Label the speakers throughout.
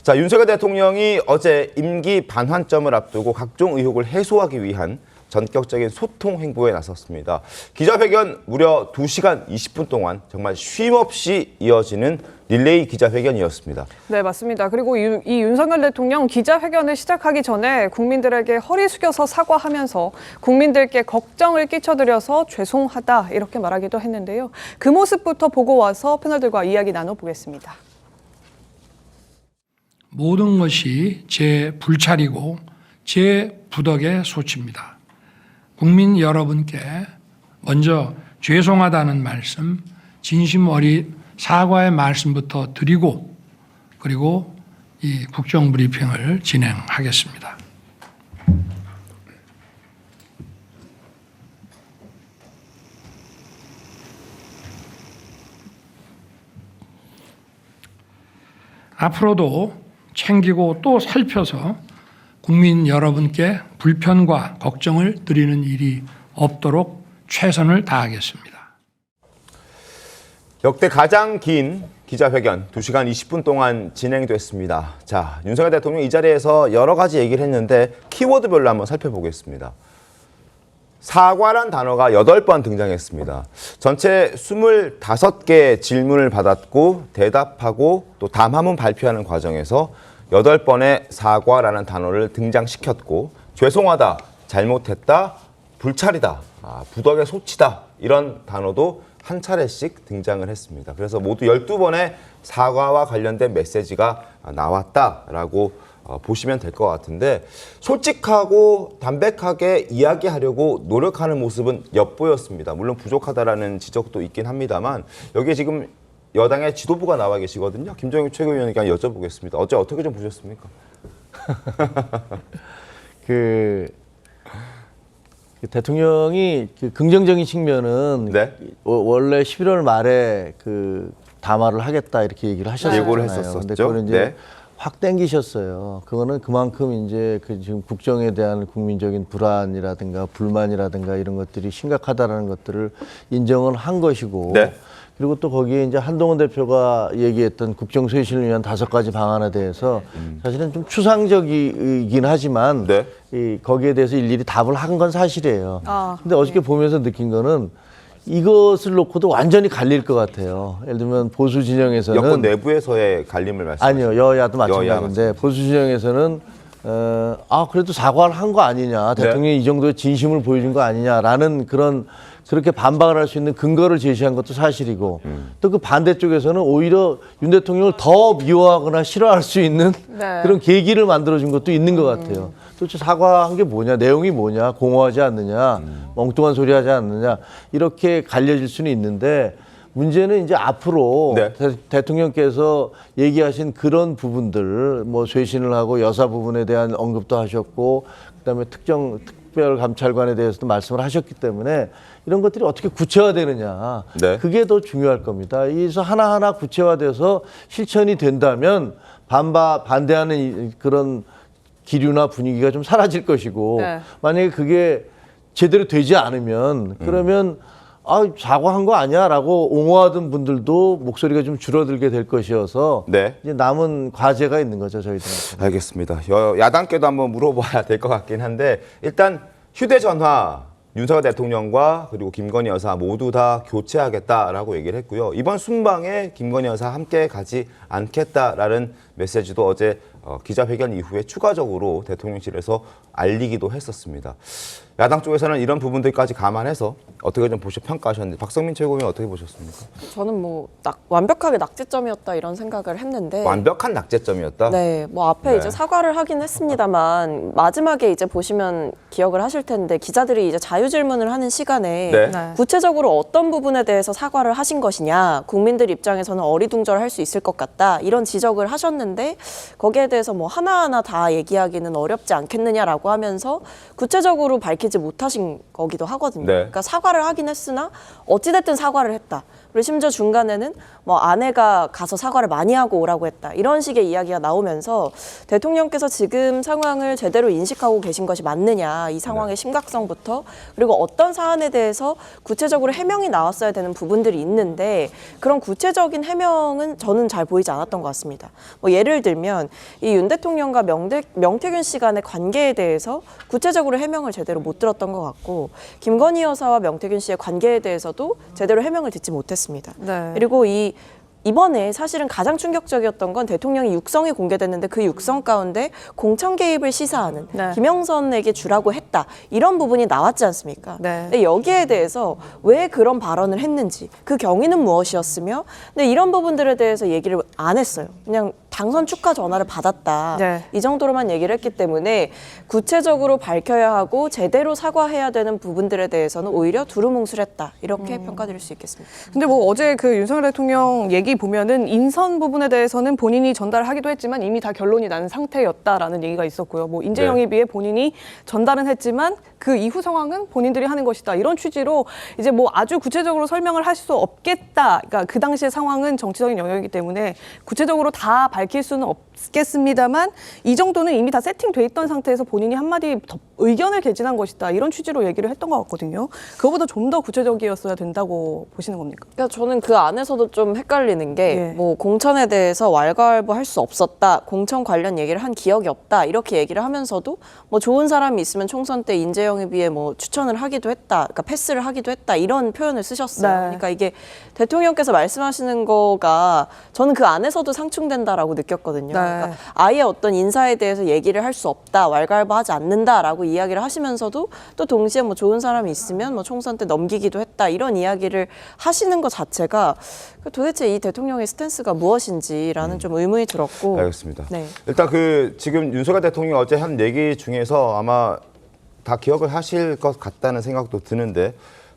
Speaker 1: 자, 윤석열 대통령이 어제 임기 반환점을 앞두고 각종 의혹을 해소하기 위한 전격적인 소통 행보에 나섰습니다. 기자회견 무려 2시간 20분 동안 정말 쉼없이 이어지는 릴레이 기자회견이었습니다.
Speaker 2: 네, 맞습니다. 그리고 이 윤석열 대통령 기자회견을 시작하기 전에 국민들에게 허리 숙여서 사과하면서 국민들께 걱정을 끼쳐드려서 죄송하다 이렇게 말하기도 했는데요. 그 모습부터 보고 와서 패널들과 이야기 나눠보겠습니다.
Speaker 3: 모든 것이 제 불찰이고 제 부덕의 소치입니다. 국민 여러분께 먼저 죄송하다는 말씀, 진심 어린 사과의 말씀부터 드리고 그리고 이 국정브리핑을 진행하겠습니다. 앞으로도 챙기고 또 살펴서 국민 여러분께 불편과 걱정을 드리는 일이 없도록 최선을 다하겠습니다.
Speaker 1: 역대 가장 긴 기자회견 2시간 20분 동안 진행됐습니다. 자, 윤석열 대통령 이 자리에서 여러 가지 얘기를 했는데 키워드별로 한번 살펴보겠습니다. 사과란 단어가 8번 등장했습니다. 전체 25개 질문을 받았고 대답하고 또 담화문 발표하는 과정에서 8번의 사과라는 단어를 등장시켰고 죄송하다, 잘못했다, 불찰이다, 부덕의 소치다 이런 단어도 한 차례씩 등장을 했습니다. 그래서 모두 12번의 사과와 관련된 메시지가 나왔다라고 보시면 될 것 같은데 솔직하고 담백하게 이야기하려고 노력하는 모습은 엿보였습니다. 물론 부족하다라는 지적도 있긴 합니다만 여기에 지금 여당의 지도부가 나와 계시거든요. 김종인 최고위원에게 여쭤보겠습니다. 어제 어떻게 좀 보셨습니까?
Speaker 4: 대통령이 긍정적인 측면은
Speaker 1: 네.
Speaker 4: 원래 11월 말에 담화를 하겠다 이렇게 얘기를 하셨잖아요.
Speaker 1: 예고를 했었었죠.
Speaker 4: 근데 그걸 이제
Speaker 1: 네.
Speaker 4: 확 당기셨어요. 그거는 그만큼 이제 지금 국정에 대한 국민적인 불안이라든가 불만이라든가 이런 것들이 심각하다라는 것들을 인정을 한 것이고.
Speaker 1: 네.
Speaker 4: 그리고 또 거기에 이제 한동훈 대표가 얘기했던 국정 쇄신을 위한 5가지 방안에 대해서 사실은 좀 추상적이긴 하지만
Speaker 1: 네.
Speaker 4: 거기에 대해서 일일이 답을 한 건 사실이에요. 근데 어저께 보면서 느낀 거는 이것을 놓고도 완전히 갈릴 것 같아요. 예를 들면 보수 진영에서는
Speaker 1: 여권 내부에서의 갈림을 말씀하시죠?
Speaker 4: 아니요, 여야도 마찬가지인데 보수 진영에서는 그래도 사과를 한 거 아니냐, 대통령이 이 정도의 진심을 보여준 거 아니냐라는 그렇게 반박을 할 수 있는 근거를 제시한 것도 사실이고 또 그 반대쪽에서는 오히려 윤 대통령을 더 미워하거나 싫어할 수 있는
Speaker 2: 네.
Speaker 4: 그런 계기를 만들어준 것도 있는 것 같아요. 도대체 사과한 게 뭐냐, 내용이 뭐냐, 공허하지 않느냐, 멍뚱한 소리 하지 않느냐 이렇게 갈려질 수는 있는데 문제는 이제 앞으로
Speaker 1: 네.
Speaker 4: 대통령께서 얘기하신 그런 부분들, 뭐 쇄신을 하고 여사 부분에 대한 언급도 하셨고, 그다음에 특별감찰관에 대해서도 말씀을 하셨기 때문에 이런 것들이 어떻게 구체화되느냐,
Speaker 1: 네.
Speaker 4: 그게 더 중요할 겁니다. 그래서 하나하나 구체화돼서 실천이 된다면 반대하는 그런 기류나 분위기가 좀 사라질 것이고,
Speaker 2: 네.
Speaker 4: 만약에 그게 제대로 되지 않으면 그러면 사과한 거 아니야? 라고 옹호하던 분들도 목소리가 좀 줄어들게 될 것이어서
Speaker 1: 네.
Speaker 4: 이제 남은 과제가 있는 거죠, 저희들한테.
Speaker 1: 알겠습니다. 야당께도 한번 물어봐야 될 것 같긴 한데 일단 휴대전화 윤석열 대통령과 그리고 김건희 여사 모두 다 교체하겠다라고 얘기를 했고요. 이번 순방에 김건희 여사 함께 가지 않겠다라는 메시지도 어제 기자회견 이후에 추가적으로 대통령실에서 알리기도 했었습니다. 야당 쪽에서는 이런 부분들까지 감안해서 어떻게 좀 평가하셨는데 박성민 최고위원 어떻게 보셨습니까?
Speaker 5: 저는 뭐 완벽하게 낙제점이었다 이런 생각을 했는데
Speaker 1: 완벽한 낙제점이었다?
Speaker 5: 네, 뭐 앞에
Speaker 1: 네.
Speaker 5: 이제 사과를 하긴 했습니다만 마지막에 이제 보시면 기억을 하실 텐데 기자들이 이제 자유질문을 하는 시간에
Speaker 1: 네.
Speaker 2: 네.
Speaker 5: 구체적으로 어떤 부분에 대해서 사과를 하신 것이냐, 국민들 입장에서는 어리둥절할 수 있을 것 같다 이런 지적을 하셨는데 거기에 대해서 뭐 하나하나 다 얘기하기는 어렵지 않겠느냐라고 하면서 구체적으로 밝히지 못하신 거기도 하거든요.
Speaker 1: 네.
Speaker 5: 그러니까 사과를 하긴 했으나 어찌됐든 사과를 했다. 그리고 심지어 중간에는 뭐 아내가 가서 사과를 많이 하고 오라고 했다. 이런 식의 이야기가 나오면서 대통령께서 지금 상황을 제대로 인식하고 계신 것이 맞느냐, 이 상황의 심각성부터, 그리고 어떤 사안에 대해서 구체적으로 해명이 나왔어야 되는 부분들이 있는데 그런 구체적인 해명은 저는 잘 보이지 않았던 것 같습니다. 뭐 예를 들면 이 윤 대통령과 명태균 씨 간의 관계에 대해서 구체적으로 해명을 제대로 못 들었던 것 같고, 김건희 여사와 명태균 씨의 관계에 대해서도 제대로 해명을 듣지 못했습니다.
Speaker 2: 네.
Speaker 5: 그리고 이번에 사실은 가장 충격적이었던 건 대통령이 육성이 공개됐는데 그 육성 가운데 공천 개입을 시사하는
Speaker 2: 네.
Speaker 5: 김영선에게 주라고 했다. 이런 부분이 나왔지 않습니까?
Speaker 2: 네.
Speaker 5: 근데 여기에 대해서 왜 그런 발언을 했는지, 그 경위는 무엇이었으며, 근데 이런 부분들에 대해서 얘기를 안 했어요. 그냥 당선 축하 전화를 받았다.
Speaker 2: 네.
Speaker 5: 이 정도로만 얘기를 했기 때문에 구체적으로 밝혀야 하고 제대로 사과해야 되는 부분들에 대해서는 오히려 두루뭉술했다. 이렇게 평가드릴 수 있겠습니다.
Speaker 2: 근데 뭐 어제 그 윤석열 대통령 얘기 보면은 인선 부분에 대해서는 본인이 전달하기도 했지만 이미 다 결론이 난 상태였다라는 얘기가 있었고요. 뭐 인재 영입에 본인이 전달은 했지만 그 이후 상황은 본인들이 하는 것이다. 이런 취지로 이제 뭐 아주 구체적으로 설명을 할 수 없겠다. 그러니까 그 당시의 상황은 정치적인 영역이기 때문에 구체적으로 다 밝힐 수는 없겠습니다만 이 정도는 이미 다 세팅돼 있던 상태에서 본인이 한마디 더 의견을 개진한 것이다. 이런 취지로 얘기를 했던 것 같거든요. 그거보다 좀 더 구체적이었어야 된다고 보시는 겁니까?
Speaker 5: 그러니까 저는 그 안에서도 좀 헷갈리는 게
Speaker 2: 예.
Speaker 5: 뭐 공천에 대해서 왈가왈부할 수 없었다, 공천 관련 얘기를 한 기억이 없다 이렇게 얘기를 하면서도 뭐 좋은 사람이 있으면 총선 때 인재 영입위에 뭐 추천을 하기도 했다, 그러니까 패스를 하기도 했다 이런 표현을 쓰셨어요.
Speaker 2: 네.
Speaker 5: 그러니까 이게 대통령께서 말씀하시는 거가 저는 그 안에서도 상충된다라고 느꼈거든요.
Speaker 2: 네.
Speaker 5: 그러니까 아예 어떤 인사에 대해서 얘기를 할 수 없다, 왈가왈부하지 않는다라고 이야기를 하시면서도 또 동시에 뭐 좋은 사람이 있으면 뭐 총선 때 넘기기도 했다 이런 이야기를 하시는 것 자체가 도대체 이 대통령의 스탠스가 무엇인지라는 좀 의문이 들었고.
Speaker 1: 알겠습니다.
Speaker 5: 네.
Speaker 1: 일단 그 지금 윤석열 대통령이 어제 한 얘기 중에서 아마 다 기억을 하실 것 같다는 생각도 드는데,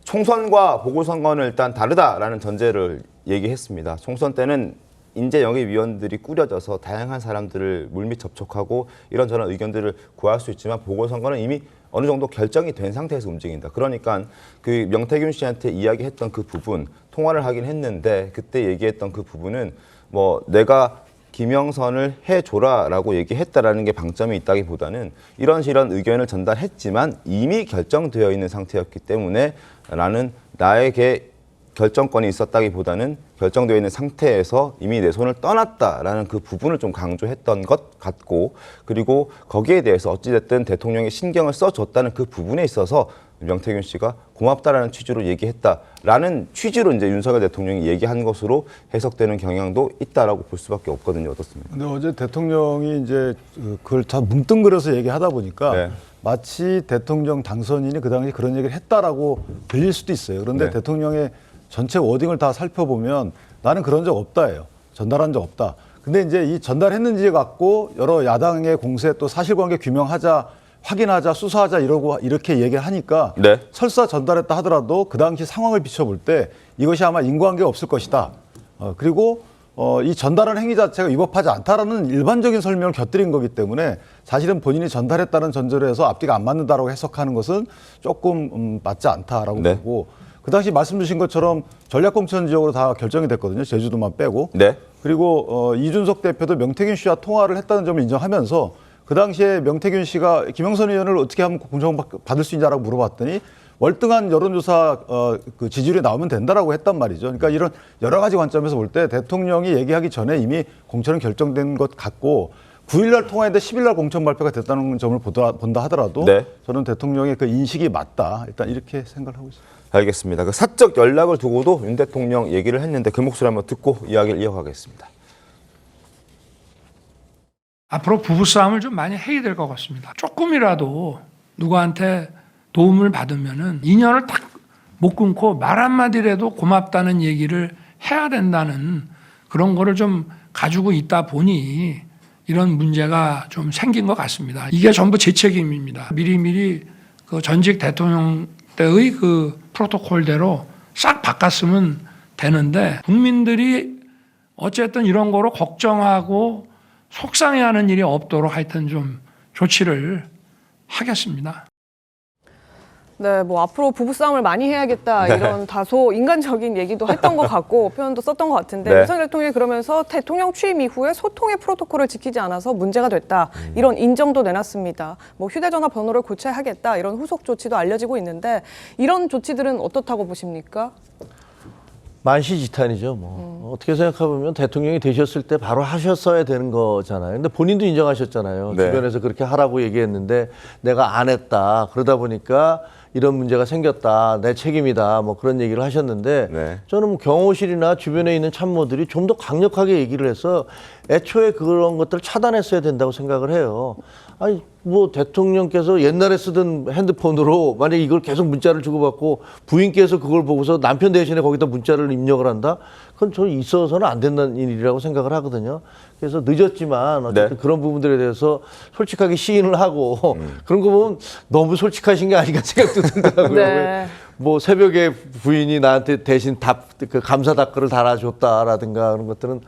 Speaker 1: 총선과 보궐선거는 일단 다르다라는 전제를 얘기했습니다. 총선 때는 인재 영입위원들이 꾸려져서 다양한 사람들을 물밑 접촉하고 이런저런 의견들을 구할 수 있지만 보궐선거는 이미 어느 정도 결정이 된 상태에서 움직인다. 그러니까 그 명태균 씨한테 이야기했던 그 부분, 통화를 하긴 했는데 그때 얘기했던 그 부분은 뭐 내가 김영선을 해줘라라고 얘기했다라는 게 방점이 있다기보다는 이런 의견을 전달했지만 이미 결정되어 있는 상태였기 때문에 나는 나에게 결정권이 있었다기보다는 결정되어 있는 상태에서 이미 내 손을 떠났다라는 그 부분을 좀 강조했던 것 같고, 그리고 거기에 대해서 어찌됐든 대통령이 신경을 써줬다는 그 부분에 있어서 명태균 씨가 고맙다라는 취지로 얘기했다라는 취지로 이제 윤석열 대통령이 얘기한 것으로 해석되는 경향도 있다라고 볼 수밖에 없거든요. 어떻습니까?
Speaker 6: 근데 어제 대통령이 이제 그걸 다 뭉뚱그려서 얘기하다 보니까
Speaker 1: 네.
Speaker 6: 마치 대통령 당선인이 그 당시 그런 얘기를 했다라고 들릴 수도 있어요. 그런데
Speaker 1: 네.
Speaker 6: 대통령의 전체 워딩을 다 살펴보면 나는 그런 적 없다예요. 전달한 적 없다. 근데 이제 이 전달했는지 갖고 여러 야당의 공세 또 사실관계 규명하자, 확인하자, 수사하자 이렇게 얘기를 하니까
Speaker 1: 네.
Speaker 6: 설사 전달했다 하더라도 그 당시 상황을 비춰볼 때 이것이 아마 인과관계가 없을 것이다. 그리고 이 전달한 행위 자체가 위법하지 않다라는 일반적인 설명을 곁들인 거기 때문에 사실은 본인이 전달했다는 전제로 해서 앞뒤가 안 맞는다라고 해석하는 것은 조금 맞지 않다라고
Speaker 1: 네.
Speaker 6: 보고, 그 당시 말씀 주신 것처럼 전략공천 지역으로 다 결정이 됐거든요. 제주도만 빼고.
Speaker 1: 네.
Speaker 6: 그리고 이준석 대표도 명태균 씨와 통화를 했다는 점을 인정하면서 그 당시에 명태균 씨가 김영선 의원을 어떻게 하면 공천받을 수 있냐라고 물어봤더니 월등한 여론조사 그 지지율이 나오면 된다라고 했단 말이죠. 그러니까 이런 여러 가지 관점에서 볼 때 대통령이 얘기하기 전에 이미 공천은 결정된 것 같고 9일날 통화했는데 10일날 공천 발표가 됐다는 점을 본다 하더라도
Speaker 1: 네.
Speaker 6: 저는 대통령의 그 인식이 맞다. 일단 이렇게 생각을 하고 있습니다.
Speaker 1: 알겠습니다. 그 사적 연락을 두고도 윤 대통령 얘기를 했는데 그 목소리 한번 듣고 이야기를 이어가겠습니다.
Speaker 3: 앞으로 부부싸움을 좀 많이 해야 될 것 같습니다. 조금이라도 누구한테 도움을 받으면은 인연을 딱 못 끊고 말 한마디라도 고맙다는 얘기를 해야 된다는 그런 거를 좀 가지고 있다 보니 이런 문제가 좀 생긴 것 같습니다. 이게 전부 제 책임입니다. 미리미리 그 전직 대통령 때의 그 프로토콜대로 싹 바꿨으면 되는데 국민들이 어쨌든 이런 거로 걱정하고 속상해하는 일이 없도록 하여튼 좀 조치를 하겠습니다.
Speaker 2: 네, 뭐 앞으로 부부싸움을 많이 해야겠다 이런 다소 인간적인 얘기도 했던 것 같고 표현도 썼던 것 같은데
Speaker 1: 네.
Speaker 2: 윤석열 대통령이 그러면서 대통령 취임 이후에 소통의 프로토콜을 지키지 않아서 문제가 됐다 이런 인정도 내놨습니다. 뭐 휴대전화 번호를 고쳐야 하겠다 이런 후속 조치도 알려지고 있는데 이런 조치들은 어떻다고 보십니까?
Speaker 4: 만시지탄이죠. 뭐 어떻게 생각해보면 대통령이 되셨을 때 바로 하셨어야 되는 거잖아요. 근데 본인도 인정하셨잖아요.
Speaker 1: 네.
Speaker 4: 주변에서 그렇게 하라고 얘기했는데 내가 안 했다. 그러다 보니까 이런 문제가 생겼다. 내 책임이다. 뭐 그런 얘기를 하셨는데
Speaker 1: 네.
Speaker 4: 저는 뭐 경호실이나 주변에 있는 참모들이 좀 더 강력하게 얘기를 해서 애초에 그런 것들을 차단했어야 된다고 생각을 해요. 아니 뭐 대통령께서 옛날에 쓰던 핸드폰으로 만약에 이걸 계속 문자를 주고받고 부인께서 그걸 보고서 남편 대신에 거기다 문자를 입력을 한다? 그건 저는 있어서는 안 된다는 일이라고 생각을 하거든요. 그래서 늦었지만 어쨌든
Speaker 1: 네.
Speaker 4: 그런 부분들에 대해서 솔직하게 시인을 하고 그런 거 보면 너무 솔직하신 게 아닌가 생각도 들더라고요.
Speaker 2: 네.
Speaker 4: 뭐 새벽에 부인이 나한테 대신 그 감사 답글을 달아줬다라든가 그런 것들은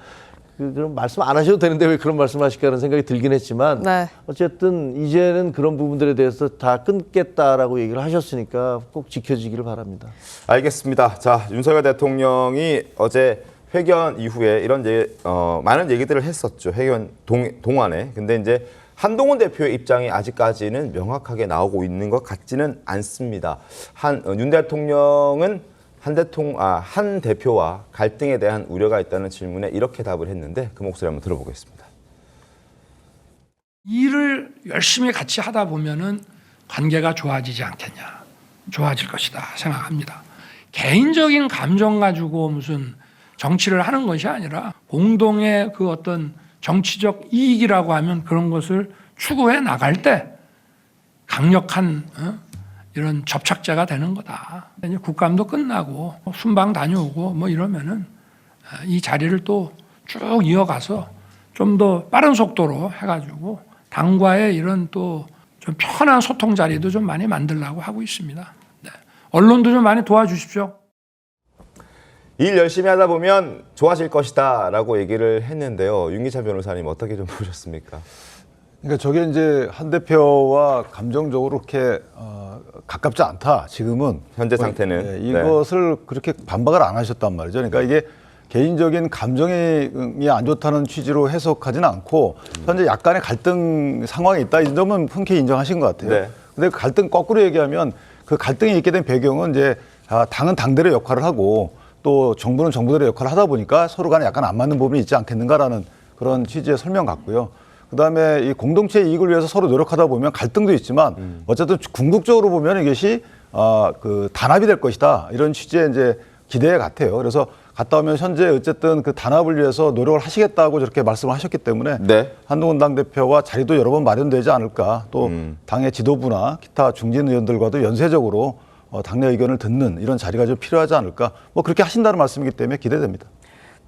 Speaker 4: 그런 말씀 안 하셔도 되는데 왜 그런 말씀하실까라는 생각이 들긴 했지만
Speaker 2: 네.
Speaker 4: 어쨌든 이제는 그런 부분들에 대해서 다 끊겠다라고 얘기를 하셨으니까 꼭 지켜지기를 바랍니다.
Speaker 1: 알겠습니다. 자, 윤석열 대통령이 어제 회견 이후에 이런 많은 얘기들을 했었죠. 회견 동안에. 근데 이제 한동훈 대표의 입장이 아직까지는 명확하게 나오고 있는 것 같지는 않습니다. 윤 대통령은 한 대표와 갈등에 대한 우려가 있다는 질문에 이렇게 답을 했는데 그 목소리 한번 들어보겠습니다.
Speaker 3: 일을 열심히 같이 하다 보면은 관계가 좋아지지 않겠냐. 좋아질 것이다 생각합니다. 개인적인 감정 가지고 무슨 정치를 하는 것이 아니라 공동의 그 어떤 정치적 이익이라고 하면 그런 것을 추구해 나갈 때 강력한 이런 접착제가 되는 거다. 이제 국감도 끝나고 순방 다녀오고 뭐 이러면은 이 자리를 또 쭉 이어가서 좀 더 빠른 속도로 해가지고 당과의 이런 또 좀 편한 소통 자리도 좀 많이 만들려고 하고 있습니다. 네. 언론도 좀 많이 도와주십시오.
Speaker 1: 일 열심히 하다 보면 좋아질 것이다라고 얘기를 했는데요. 윤기찬 변호사님 어떻게 좀 보셨습니까?
Speaker 6: 그러니까 저게 이제 한 대표와 감정적으로 그렇게 가깝지 않다. 지금은
Speaker 1: 현재 상태는.
Speaker 6: 네, 이것을 그렇게 반박을 안 하셨단 말이죠. 그러니까 이게 개인적인 감정이 안 좋다는 취지로 해석하지는 않고 현재 약간의 갈등 상황이 있다. 이 점은 흔쾌히 인정하신 것 같아요.
Speaker 1: 네.
Speaker 6: 근데 그 갈등 거꾸로 얘기하면 그 갈등이 있게 된 배경은 이제 당은 당대로 역할을 하고 또 정부는 정부대로 역할을 하다 보니까 서로 간에 약간 안 맞는 부분이 있지 않겠는가라는 그런 취지의 설명 같고요. 그다음에 이 공동체 이익을 위해서 서로 노력하다 보면 갈등도 있지만 어쨌든 궁극적으로 보면 이것이 그 단합이 될 것이다. 이런 취지의 이제 기대 같아요. 그래서 갔다 오면 현재 어쨌든 그 단합을 위해서 노력을 하시겠다고 저렇게 말씀을 하셨기 때문에
Speaker 1: 네.
Speaker 6: 한동훈 당대표와 자리도 여러 번 마련되지 않을까. 또 당의 지도부나 기타 중진 의원들과도 연쇄적으로 당내 의견을 듣는 이런 자리가 좀 필요하지 않을까. 뭐 그렇게 하신다는 말씀이기 때문에 기대됩니다.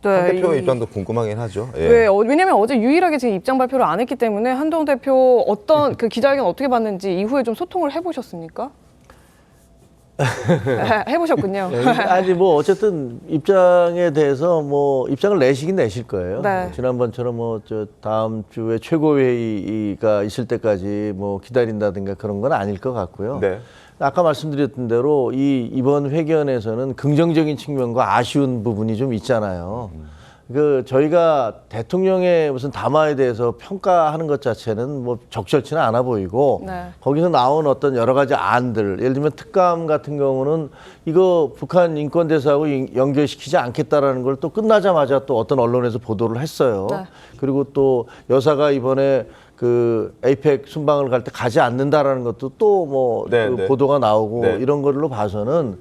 Speaker 1: 한 대표의 입장도 궁금하긴 하죠. 예.
Speaker 2: 네, 왜냐면 어제 유일하게 지금 입장 발표를 안 했기 때문에 한동훈 대표 어떤 그 기자회견 어떻게 봤는지 이후에 좀 소통을 해보셨습니까? 해보셨군요.
Speaker 4: 아니 뭐 어쨌든 입장에 대해서 뭐 입장을 내시긴 내실 거예요.
Speaker 2: 네.
Speaker 4: 지난번처럼 뭐 저 다음 주에 최고회의가 있을 때까지 뭐 기다린다든가 그런 건 아닐 것 같고요.
Speaker 1: 네.
Speaker 4: 아까 말씀드렸던 대로 이번 회견에서는 긍정적인 측면과 아쉬운 부분이 좀 있잖아요. 그 저희가 대통령의 무슨 담화에 대해서 평가하는 것 자체는 뭐 적절치는 않아 보이고
Speaker 2: 네.
Speaker 4: 거기서 나온 어떤 여러 가지 안들, 예를 들면 특감 같은 경우는 이거 북한 인권대사하고 연결시키지 않겠다라는 걸 또 끝나자마자 또 어떤 언론에서 보도를 했어요.
Speaker 2: 네.
Speaker 4: 그리고 또 여사가 이번에 그 에이펙 순방을 갈 때 가지 않는다라는 것도 또 뭐
Speaker 1: 네, 네.
Speaker 4: 보도가 나오고
Speaker 1: 네.
Speaker 4: 이런 걸로 봐서는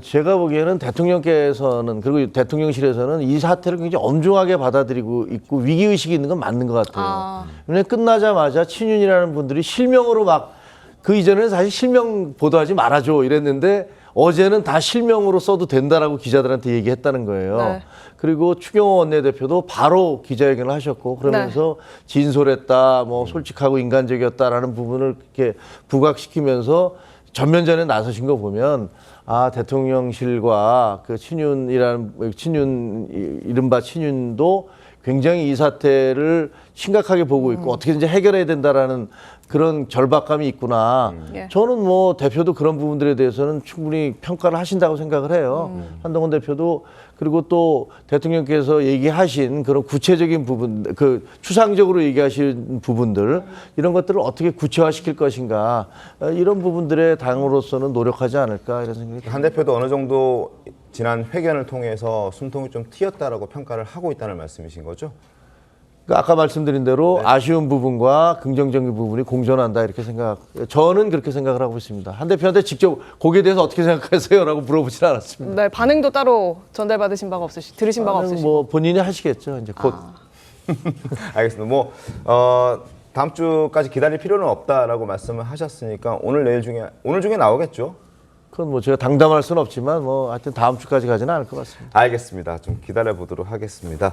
Speaker 4: 제가 보기에는 대통령께서는 그리고 대통령실에서는 이 사태를 굉장히 엄중하게 받아들이고 있고 위기의식이 있는 건 맞는 것 같아요. 왜냐하면 끝나자마자 친윤이라는 분들이 실명으로 막 그 이전에는 사실 실명 보도하지 말아줘 이랬는데 어제는 다 실명으로 써도 된다라고 기자들한테 얘기했다는 거예요.
Speaker 2: 네.
Speaker 4: 그리고 추경호 원내대표도 바로 기자회견을 하셨고 그러면서 진솔했다, 뭐 솔직하고 인간적이었다라는 부분을 이렇게 부각시키면서 전면전에 나서신 거 보면 대통령실과 그 이른바 친윤도 굉장히 이 사태를 심각하게 보고 있고 어떻게든지 해결해야 된다라는 그런 절박감이 있구나.
Speaker 2: 예.
Speaker 4: 저는 뭐 대표도 그런 부분들에 대해서는 충분히 평가를 하신다고 생각을 해요. 한동훈 대표도 그리고 또 대통령께서 얘기하신 그런 구체적인 부분, 그 추상적으로 얘기하신 부분들 이런 것들을 어떻게 구체화시킬 것인가 이런 부분들에 당으로서는 노력하지 않을까 이런 생각이 듭니다.
Speaker 1: 한 대표도 어느 정도 지난 회견을 통해서 숨통이 좀 튀었다라고 평가를 하고 있다는 말씀이신 거죠?
Speaker 4: 그러니까 아까 말씀드린 대로 아쉬운 부분과 긍정적인 부분이 공존한다 이렇게 저는 그렇게 생각을 하고 있습니다. 한 대표한테 직접 거기에 대해서 어떻게 생각하세요라고 물어보진 않았습니다.
Speaker 2: 네, 반응도 따로 전달받으신 바가 들으신 바가 없으시고.
Speaker 4: 뭐 본인이 하시겠죠. 이제 곧.
Speaker 1: 알겠습니다. 뭐 다음 주까지 기다릴 필요는 없다라고 말씀을 하셨으니까 오늘 중에 나오겠죠?
Speaker 4: 그건 뭐 제가 당담할 수는 없지만 뭐 하여튼 다음 주까지 가지는 않을 것 같습니다.
Speaker 1: 알겠습니다. 좀 기다려 보도록 하겠습니다.